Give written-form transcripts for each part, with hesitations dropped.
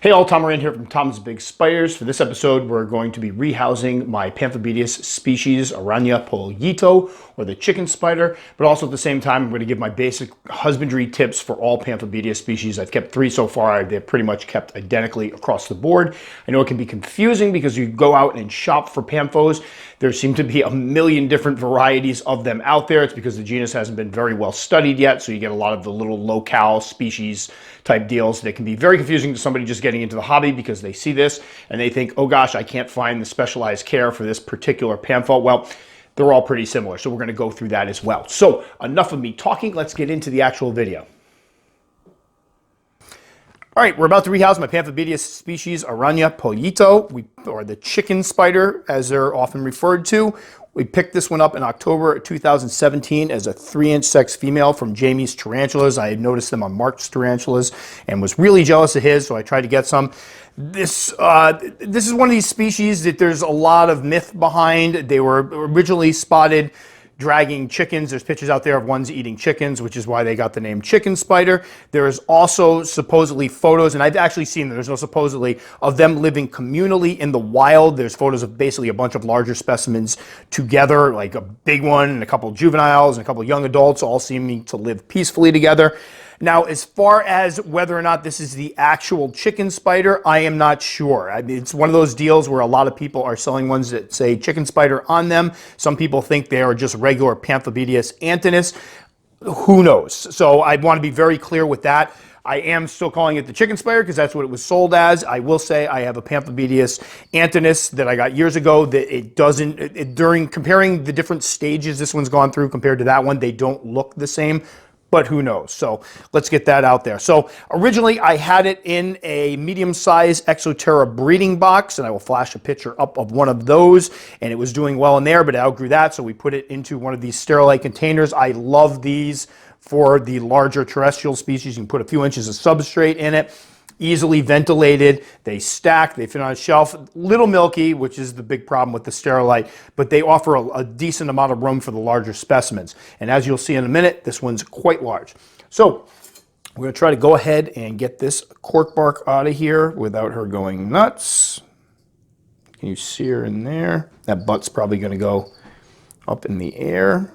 Hey all, Tom Moran here from Tom's Big Spiders. For this episode, we're going to be rehousing my Pamphobeteus species, Araña Pollito, or the chicken spider, but also at the same time, I'm going to give my basic husbandry tips for all Pamphobeteus species. I've kept 3 so far. They're pretty much kept identically across the board. I know it can be confusing because you go out and shop for Pamphos. There seem to be a million different varieties of them out there. It's because the genus hasn't been very well studied yet, so you get a lot of the little locale species type deals that can be very confusing to somebody just getting into the hobby because they see this and they think, oh gosh, I can't find the specialized care for this particular Pampho. Well, they're all pretty similar, so we're going to go through that as well. So enough of me talking, let's get into the actual video. All right, we're about to rehouse my Pamphobeteus species, Araña Pollito, or the chicken spider, as they're often referred to. We picked this one up in October 2017 as a 3-inch sex female from Jamie's Tarantulas. I had noticed them on Mark's Tarantulas and was really jealous of his, so I tried to get some. This is one of these species that there's a lot of myth behind. They were originally spotted dragging chickens. There's pictures out there of ones eating chickens, which is why they got the name chicken spider. There is also supposedly photos, and I've actually seen them, there's no supposedly, of them living communally in the wild. There's photos of basically a bunch of larger specimens together, like a big one and a couple of juveniles and a couple of young adults, all seeming to live peacefully together. Now, as far as whether or not this is the actual chicken spider, I am not sure. I mean, it's one of those deals where a lot of people are selling ones that say chicken spider on them. Some people think they are just regular Pamphobeteus antinus. Who knows? So I want to be very clear with that. I am still calling it the chicken spider because that's what it was sold as. I will say I have a Pamphobeteus antinus that I got years ago that it doesn't, during comparing the different stages this one's gone through compared to that one, they don't look the same. But who knows? So let's get that out there. So originally I had it in a medium-sized Exoterra breeding box, and I will flash a picture up of one of those, and it was doing well in there, but it outgrew that, so we put it into one of these Sterilite containers. I love these for the larger terrestrial species. You can put a few inches of substrate in it. Easily ventilated, they stack, they fit on a shelf, little milky, which is the big problem with the Sterilite, but they offer a decent amount of room for the larger specimens. And as you'll see in a minute, this one's quite large. So we're going to try to go ahead and get this cork bark out of here without her going nuts. Can you see her in there? That butt's probably going to go up in the air.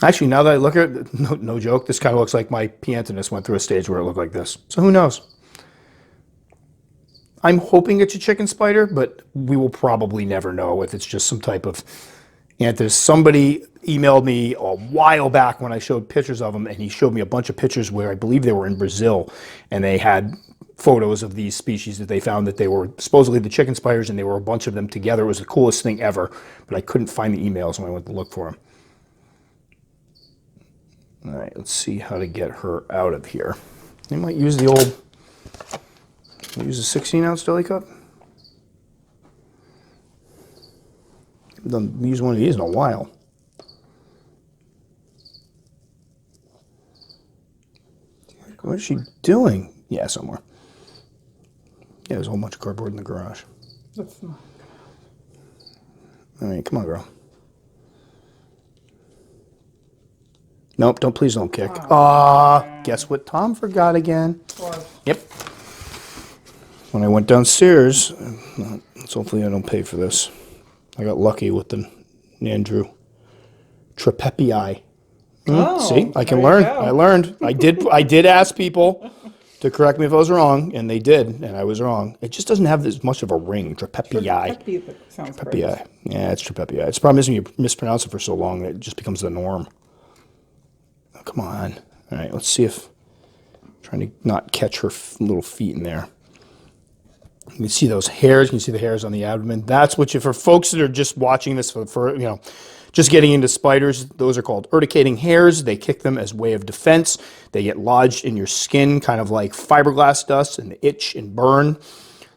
Actually, now that I look at it, no joke, this kind of looks like my P. antinus went through a stage where it looked like this. So who knows? I'm hoping it's a chicken spider, but we will probably never know if it's just some type of antinus. Somebody emailed me a while back when I showed pictures of them, and he showed me a bunch of pictures where I believe they were in Brazil, and they had photos of these species that they found that they were supposedly the chicken spiders, and they were a bunch of them together. It was the coolest thing ever, but I couldn't find the emails when I went to look for them. All right, let's see how to get her out of here. They might use the old, use a 16-ounce deli cup. Haven't used one of these in a while. What is she doing? Yeah, somewhere. Yeah, there's a whole bunch of cardboard in the garage. That's not. All right, come on, girl. Nope, please don't kick. Guess what Tom forgot again? What? Yep. When I went downstairs, let's hopefully I don't pay for this. I got lucky with the Andrew Tripepii. Oh, see, I can learn. I learned. I did ask people to correct me if I was wrong, and they did, and I was wrong. It just doesn't have as much of a ring. Tripepii. Sounds Tripepii. Yeah, it's Tripepii. It's the problem is when you mispronounce it for so long that it just becomes the norm. Come on. All right, let's see if, trying to not catch her little feet in there. You can see those hairs. You can see the hairs on the abdomen. That's what for folks that are just watching this for just getting into spiders, those are called urticating hairs. They kick them as way of defense. They get lodged in your skin, kind of like fiberglass dust, and itch and burn.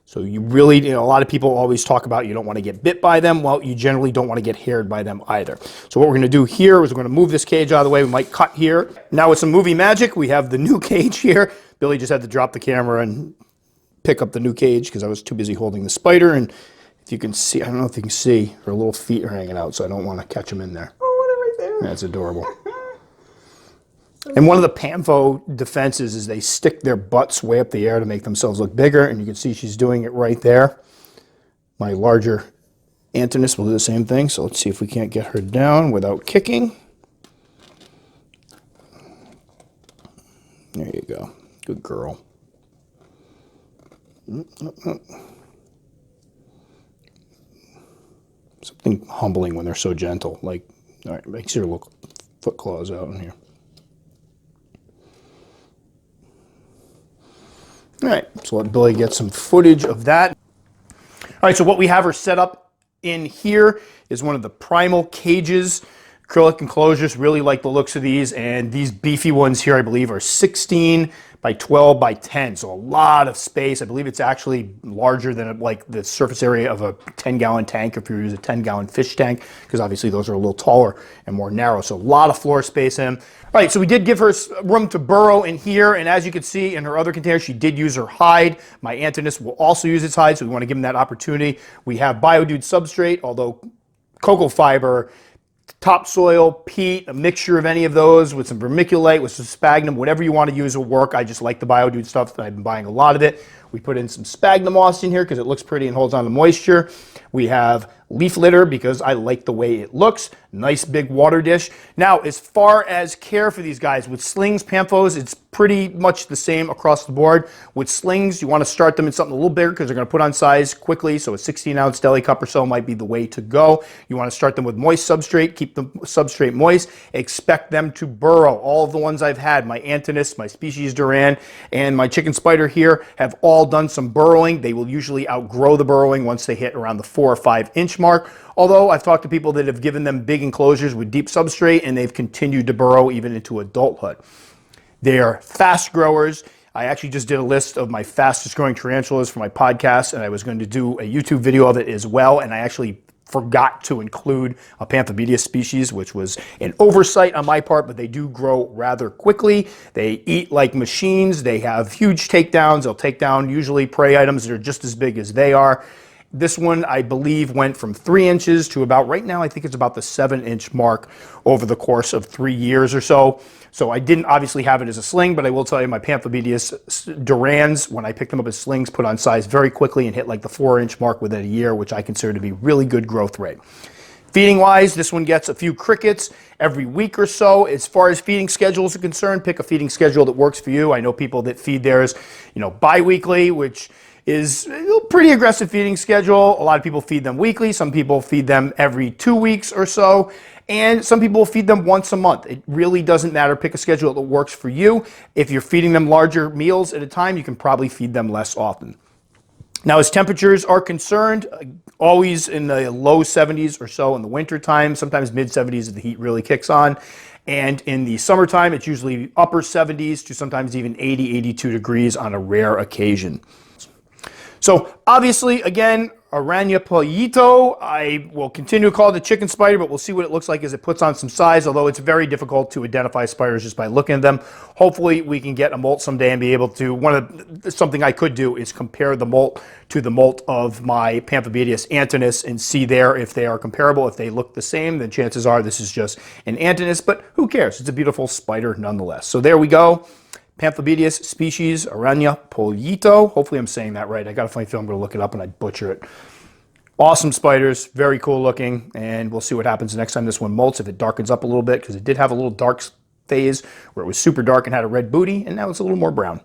So you really, a lot of people always talk about you don't want to get bit by them. Well, you generally don't want to get haired by them either. So what we're going to do here is we're going to move this cage out of the way. We might cut here. Now with some movie magic, we have the new cage here. Billy just had to drop the camera and pick up the new cage because I was too busy holding the spider. And if you can see, I don't know if you can see, her little feet are hanging out, so I don't want to catch them in there. Oh, what right there? That's adorable. And one of the Pampho defenses is they stick their butts way up the air to make themselves look bigger, and you can see she's doing it right there. My larger Antinous will do the same thing, so let's see if we can't get her down without kicking. There you go. Good girl. Something humbling when they're so gentle. Like, all right, makes her look foot claws out in here. All right, so let Billy get some footage of that. All right, so what we have her set up in here is one of the primal cages, acrylic enclosures. Really like the looks of these, and these beefy ones here, I believe, are 16 by 12 by 10, so a lot of space. I believe it's actually larger than like the surface area of a 10-gallon tank if you use a 10-gallon fish tank, because obviously those are a little taller and more narrow, so a lot of floor space in them. All right, so we did give her room to burrow in here, and as you can see in her other container, she did use her hide. My Antinous will also use its hide, so we want to give him that opportunity. We have BioDude substrate, although cocoa fiber, topsoil, peat, a mixture of any of those with some vermiculite, with some sphagnum, whatever you want to use will work. I just like the BioDude stuff, and I've been buying a lot of it. We put in some sphagnum moss in here because it looks pretty and holds on to moisture. We have leaf litter because I like the way it looks. Nice big water dish. Now, as far as care for these guys, with slings, Pamphos, it's pretty much the same across the board. With slings, you want to start them in something a little bigger because they're going to put on size quickly, so a 16-ounce deli cup or so might be the way to go. You want to start them with moist substrate, keep the substrate moist, expect them to burrow. All of the ones I've had, my Antinous, my Species Duran, and my chicken spider here, have all done some burrowing. They will usually outgrow the burrowing once they hit around the 4 or 5 inch mark. Although I've talked to people that have given them big enclosures with deep substrate and they've continued to burrow even into adulthood. They are fast growers. I actually just did a list of my fastest growing tarantulas for my podcast, and I was going to do a YouTube video of it as well, and I actually forgot to include a Pamphobeteus species, which was an oversight on my part, but they do grow rather quickly. They eat like machines. They have huge takedowns. They'll take down usually prey items that are just as big as they are. This one, I believe, went from 3 inches to about, right now, I think it's about the 7-inch mark over the course of 3 years or so. So I didn't obviously have it as a sling, but I will tell you my Pamphobeteus Durans, when I picked them up as slings, put on size very quickly and hit like the 4-inch mark within a year, which I consider to be really good growth rate. Feeding wise, this one gets a few crickets every week or so. As far as feeding schedules are concerned, pick a feeding schedule that works for you. I know people that feed theirs, bi-weekly, which is a pretty aggressive feeding schedule. A lot of people feed them weekly. Some people feed them every 2 weeks or so. And some people feed them once a month. It really doesn't matter. Pick a schedule that works for you. If you're feeding them larger meals at a time, you can probably feed them less often. Now, as temperatures are concerned, always in the low 70s or so in the winter time, sometimes mid 70s as the heat really kicks on. And in the summertime, it's usually upper 70s to sometimes even 80, 82 degrees on a rare occasion. So obviously, again, Araña Pollito, I will continue to call it the chicken spider, but we'll see what it looks like as it puts on some size, although it's very difficult to identify spiders just by looking at them. Hopefully we can get a molt someday and be able to, something I could do is compare the molt to the molt of my Pamphobeteus Antinous and see there if they are comparable. If they look the same, then chances are this is just an Antinous, but who cares? It's a beautiful spider nonetheless. So there we go. Pamphobeteus species Araña Pollito. Hopefully I'm saying that right. I got a funny feeling I'm going to look it up and I'd butcher it. Awesome spiders, very cool looking, and we'll see what happens next time this one molts, if it darkens up a little bit, because it did have a little dark phase where it was super dark and had a red booty, and now it's a little more brown.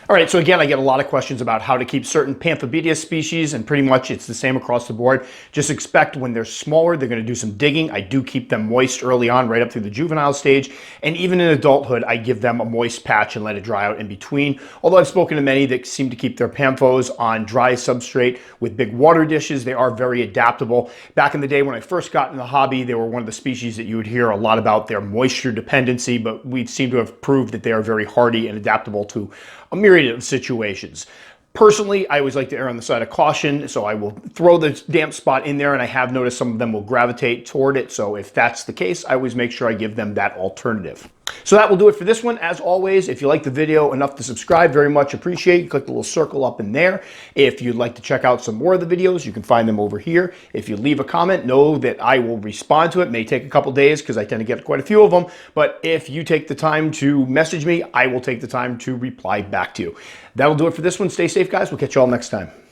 All right, so again, I get a lot of questions about how to keep certain Pamphobeteus species, and pretty much it's the same across the board. Just expect when they're smaller, they're going to do some digging. I do keep them moist early on, right up through the juvenile stage, and even in adulthood, I give them a moist patch and let it dry out in between. Although I've spoken to many that seem to keep their Pamphos on dry substrate with big water dishes. They are very adaptable. Back in the day when I first got in the hobby, they were one of the species that you would hear a lot about their moisture dependency, but we seem to have proved that they are very hardy and adaptable to a myriad of situations. Personally, I always like to err on the side of caution, so I will throw the damp spot in there, and I have noticed some of them will gravitate toward it, so if that's the case, I always make sure I give them that alternative. So that will do it for this one. As always, if you like the video enough to subscribe, very much appreciate. Click the little circle up in there. If you'd like to check out some more of the videos, you can find them over here. If you leave a comment, know that I will respond to it. It may take a couple days because I tend to get quite a few of them. But if you take the time to message me, I will take the time to reply back to you. That'll do it for this one. Stay safe, guys. We'll catch you all next time.